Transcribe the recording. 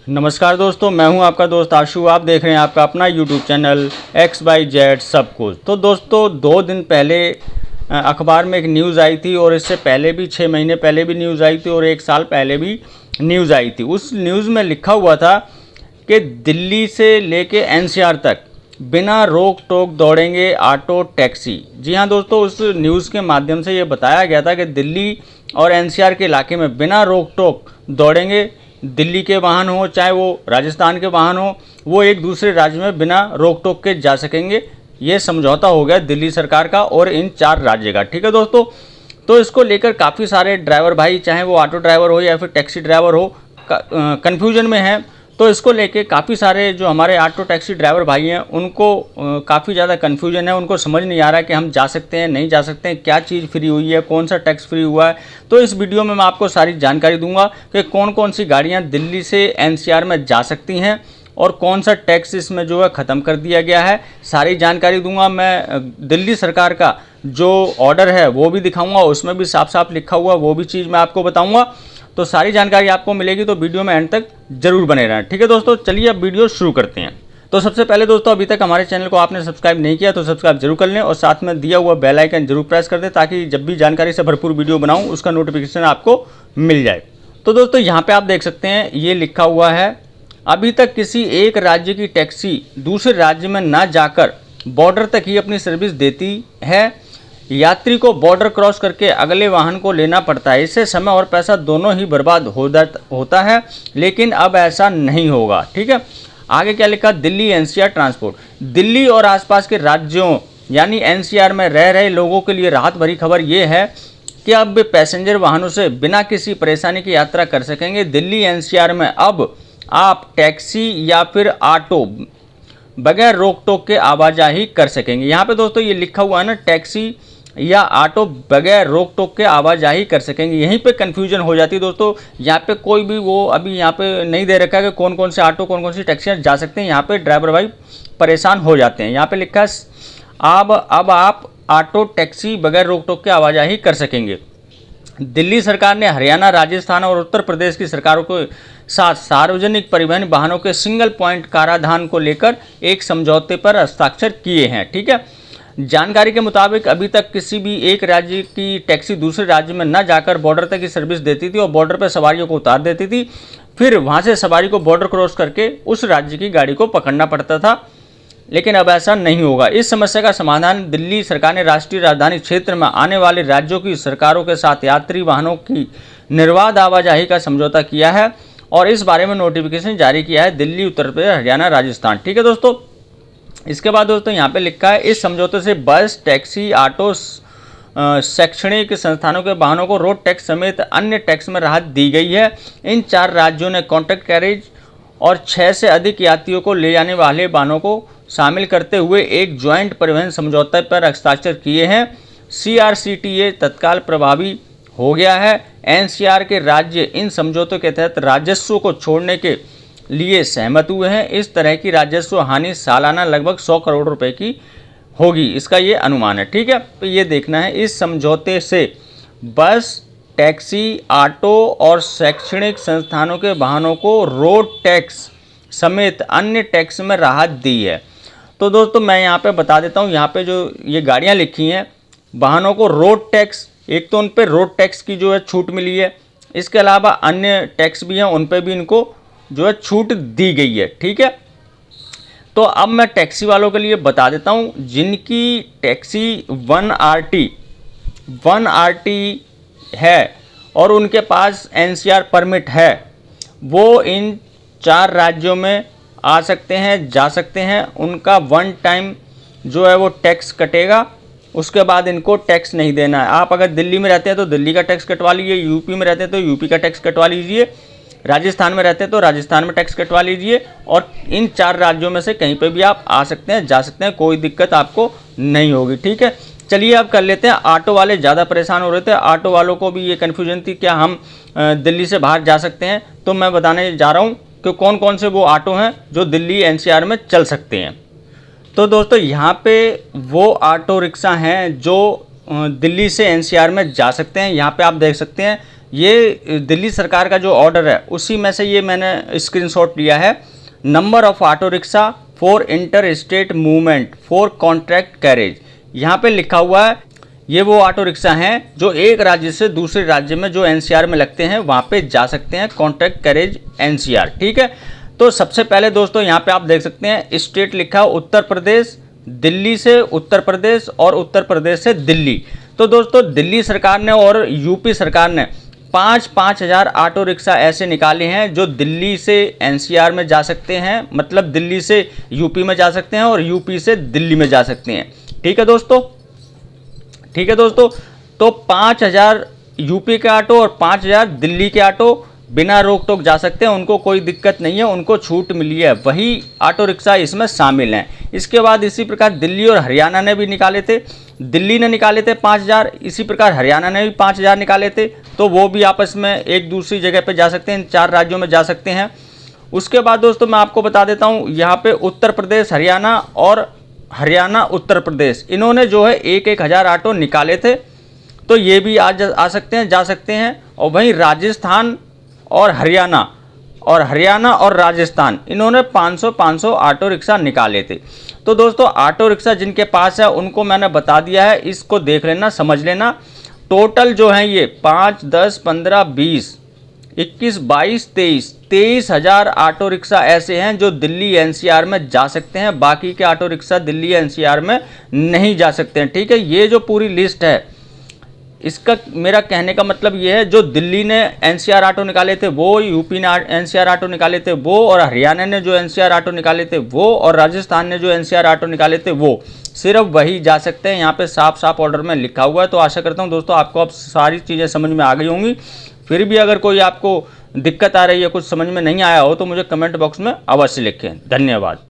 नमस्कार दोस्तों, मैं हूं आपका दोस्त आशु। आप देख रहे हैं आपका अपना यूट्यूब चैनल XYZ सब कुछ। तो दोस्तों 2 दिन पहले अखबार में एक न्यूज़ आई थी और इससे पहले भी 6 महीने पहले भी न्यूज़ आई थी और 1 साल पहले भी न्यूज़ आई थी। उस न्यूज़ में लिखा हुआ था कि दिल्ली से लेके NCR तक बिना रोक टोक दौड़ेंगे ऑटो टैक्सी। जी हाँ दोस्तों, उस न्यूज़ के माध्यम से ये बताया गया था कि दिल्ली और NCR के इलाके में बिना रोक टोक दौड़ेंगे। दिल्ली के वाहन हो चाहे वो राजस्थान के वाहन हो, वो एक दूसरे राज्य में बिना रोक टोक के जा सकेंगे। ये समझौता हो गया दिल्ली सरकार का और इन 4 राज्य का। ठीक है दोस्तों, तो इसको लेकर काफ़ी सारे ड्राइवर भाई, चाहे वो ऑटो ड्राइवर हो या फिर टैक्सी ड्राइवर हो, कन्फ्यूजन में है। तो इसको लेके काफ़ी सारे जो हमारे ऑटो टैक्सी ड्राइवर भाई हैं उनको काफ़ी ज़्यादा कन्फ्यूजन है। उनको समझ नहीं आ रहा है कि हम जा सकते हैं नहीं जा सकते हैं, क्या चीज़ फ्री हुई है, कौन सा टैक्स फ्री हुआ है। तो इस वीडियो में मैं आपको सारी जानकारी दूंगा कि कौन कौन सी गाड़ियाँ दिल्ली से NCR में जा सकती हैं और कौन सा टैक्स इसमें जो है ख़त्म कर दिया गया है। सारी जानकारी दूंगा मैं। दिल्ली सरकार का जो ऑर्डर है वो भी दिखाऊंगा, उसमें भी साफ साफ लिखा हुआ वो भी चीज़ मैं आपको बताऊंगा। तो सारी जानकारी आपको मिलेगी, तो वीडियो में एंड तक जरूर बने रहना। ठीक है दोस्तों, चलिए अब वीडियो शुरू करते हैं। तो सबसे पहले दोस्तों, अभी तक हमारे चैनल को आपने सब्सक्राइब नहीं किया तो सब्सक्राइब जरूर कर लें और साथ में दिया हुआ बेल आइकन जरूर प्रेस कर दें, ताकि जब भी जानकारी से भरपूर वीडियो बनाऊं उसका नोटिफिकेशन आपको मिल जाए। तो दोस्तों यहाँ पे आप देख सकते हैं ये लिखा हुआ है, अभी तक किसी एक राज्य की टैक्सी दूसरे राज्य में ना जाकर बॉर्डर तक ही अपनी सर्विस देती है। यात्री को बॉर्डर क्रॉस करके अगले वाहन को लेना पड़ता है। इससे समय और पैसा दोनों ही बर्बाद होता है, लेकिन अब ऐसा नहीं होगा। ठीक है, आगे क्या लिखा, दिल्ली NCR ट्रांसपोर्ट। दिल्ली और आसपास के राज्यों यानी NCR में रह रहे लोगों के लिए राहत भरी खबर ये है कि अब वे पैसेंजर वाहनों से बिना किसी परेशानी की यात्रा कर सकेंगे। दिल्ली NCR में अब आप टैक्सी या फिर ऑटो बगैर रोक टोक के आवाजाही कर सकेंगे। यहाँ पे दोस्तों ये लिखा हुआ है ना, टैक्सी या ऑटो बगैर रोक टोक के आवाजाही कर सकेंगे। यहीं पे कन्फ्यूजन हो जाती है दोस्तों। यहाँ पे कोई भी वो अभी यहाँ पे नहीं दे रखा है कि कौन कौन से ऑटो कौन कौन सी टैक्सियाँ जा सकते हैं। यहाँ पे ड्राइवर भाई परेशान हो जाते हैं। यहाँ पे लिखा है अब आप ऑटो टैक्सी बगैर रोक टोक के आवाजाही कर सकेंगे। दिल्ली सरकार ने हरियाणा, राजस्थान और उत्तर प्रदेश की सरकारों के साथ सार्वजनिक परिवहन वाहनों के सिंगल पॉइंट कराधान को लेकर एक समझौते पर हस्ताक्षर किए हैं। ठीक है, जानकारी के मुताबिक अभी तक किसी भी एक राज्य की टैक्सी दूसरे राज्य में न जाकर बॉर्डर तक की सर्विस देती थी और बॉर्डर पर सवारियों को उतार देती थी। फिर वहां से सवारी को बॉर्डर क्रॉस करके उस राज्य की गाड़ी को पकड़ना पड़ता था, लेकिन अब ऐसा नहीं होगा। इस समस्या का समाधान दिल्ली सरकार ने राष्ट्रीय राजधानी क्षेत्र में आने वाले राज्यों की सरकारों के साथ यात्री वाहनों की निर्बाध आवाजाही का समझौता किया है और इस बारे में नोटिफिकेशन जारी किया है दिल्ली, उत्तर प्रदेश, हरियाणा, राजस्थान। ठीक है दोस्तों, इसके बाद दोस्तों यहाँ पे लिखा है, इस समझौते से बस, टैक्सी, ऑटो, शैक्षणिक संस्थानों के वाहनों को रोड टैक्स समेत अन्य टैक्स में राहत दी गई है। इन 4 राज्यों ने कॉन्ट्रैक्ट कैरेज और 6 से अधिक यात्रियों को ले जाने वाले वाहनों को शामिल करते हुए एक ज्वाइंट परिवहन समझौते पर हस्ताक्षर किए हैं। CRCTA तत्काल प्रभावी हो गया है। NCR के राज्य इन समझौतों के तहत राजस्व को छोड़ने के लिए सहमत हुए हैं। इस तरह की राजस्व हानि सालाना लगभग 100 करोड़ रुपए की होगी, इसका ये अनुमान है। ठीक है, तो ये देखना है, इस समझौते से बस, टैक्सी, ऑटो और शैक्षणिक संस्थानों के वाहनों को रोड टैक्स समेत अन्य टैक्स में राहत दी है। तो दोस्तों मैं यहाँ पे बता देता हूँ, यहाँ पे जो ये गाड़ियाँ लिखी हैं, वाहनों को रोड टैक्स, एक तो उन पे रोड टैक्स की जो है छूट मिली है, इसके अलावा अन्य टैक्स भी हैं उन पे भी इनको जो है छूट दी गई है। ठीक है, तो अब मैं टैक्सी वालों के लिए बता देता हूँ, जिनकी टैक्सी 1RT है और उनके पास NCR परमिट है, वो इन 4 राज्यों में आ सकते हैं, जा सकते हैं। उनका 1 टाइम जो है वो टैक्स कटेगा, उसके बाद इनको टैक्स नहीं देना है। आप अगर दिल्ली में रहते हैं तो दिल्ली का टैक्स कटवा लीजिए, यूपी में रहते हैं तो यूपी का टैक्स कटवा लीजिए, राजस्थान में रहते हैं तो राजस्थान में टैक्स कटवा लीजिए, और इन 4 राज्यों में से कहीं पे भी आप आ सकते हैं, जा सकते हैं, कोई दिक्कत आपको नहीं होगी। ठीक है, चलिए अब कर लेते हैं। ऑटो वाले ज़्यादा परेशान हो रहे थे, ऑटो वालों को भी ये कन्फ्यूजन थी क्या हम दिल्ली से बाहर जा सकते हैं। तो मैं बताने जा रहा हूँ कि कौन कौन से वो ऑटो हैं जो दिल्ली NCR में चल सकते हैं। तो दोस्तों यहाँ पे वो ऑटो रिक्शा हैं जो दिल्ली से NCR में जा सकते हैं। यहाँ पे आप देख सकते हैं ये दिल्ली सरकार का जो ऑर्डर है उसी में से ये मैंने स्क्रीनशॉट लिया है। Number of auto rickshaw for inter state movement for contract carriage, यहाँ पे लिखा हुआ है ये वो ऑटो रिक्शा हैं जो एक राज्य से दूसरे राज्य में जो एनसीआर में लगते हैं वहाँ पे जा सकते हैं, कॉन्ट्रैक्ट कैरेज एनसीआर। ठीक है, तो सबसे पहले दोस्तों यहाँ पे आप देख सकते हैं स्टेट लिखा है उत्तर प्रदेश, दिल्ली से उत्तर प्रदेश और उत्तर प्रदेश से दिल्ली। तो दोस्तों दिल्ली सरकार ने और यूपी सरकार ने 5-5 हज़ार ऑटो रिक्शा ऐसे निकाले हैं जो दिल्ली से एनसीआर में जा सकते हैं, मतलब दिल्ली से यूपी में जा सकते हैं और यूपी से दिल्ली में जा सकते हैं। ठीक है दोस्तों, ठीक है दोस्तों, तो 5,000 यूपी के ऑटो और 5,000 दिल्ली के ऑटो बिना रोक टोक जा सकते हैं, उनको कोई दिक्कत नहीं है, उनको छूट मिली है, वही ऑटो रिक्शा इसमें शामिल हैं। इसके बाद इसी प्रकार दिल्ली और हरियाणा ने भी निकाले थे, दिल्ली ने निकाले थे 5,000, इसी प्रकार हरियाणा ने भी 5,000 निकाले थे, तो वो भी आपस में एक दूसरी जगह पे जा सकते हैं, इन 4 राज्यों में जा सकते हैं। उसके बाद दोस्तों मैं आपको बता देता हूँ यहाँ पे उत्तर प्रदेश हरियाणा और हरियाणा उत्तर प्रदेश, इन्होंने जो है 1-1 हज़ार ऑटो निकाले थे, तो ये भी आज आ सकते हैं, जा सकते हैं। और वहीं राजस्थान और हरियाणा और राजस्थान, इन्होंने 500-500 ऑटो रिक्शा निकाले थे। तो दोस्तों ऑटो रिक्शा जिनके पास है उनको मैंने बता दिया है, इसको देख लेना, समझ लेना। टोटल जो है ये 5, 10, 15, 20, 21, 22, 23 हज़ार ऑटो रिक्शा ऐसे हैं जो दिल्ली एनसीआर में जा सकते हैं, बाकी के ऑटो रिक्शा दिल्ली एनसीआर में नहीं जा सकते हैं। ठीक है, ये जो पूरी लिस्ट है इसका मेरा कहने का मतलब ये है जो दिल्ली ने एनसीआर ऑटो निकाले थे वो, यूपी ने एनसीआर ऑटो निकाले थे वो, और हरियाणा ने जो एनसीआर ऑटो निकाले थे वो, और राजस्थान ने जो एनसीआर ऑटो निकाले थे वो, सिर्फ वही जा सकते हैं। यहाँ पे साफ साफ ऑर्डर में लिखा हुआ है। तो आशा करता हूँ दोस्तों आपको अब सारी चीज़ें समझ में आ गई होंगी। फिर भी अगर कोई आपको दिक्कत आ रही है, कुछ समझ में नहीं आया हो, तो मुझे कमेंट बॉक्स में अवश्य लिखें। धन्यवाद।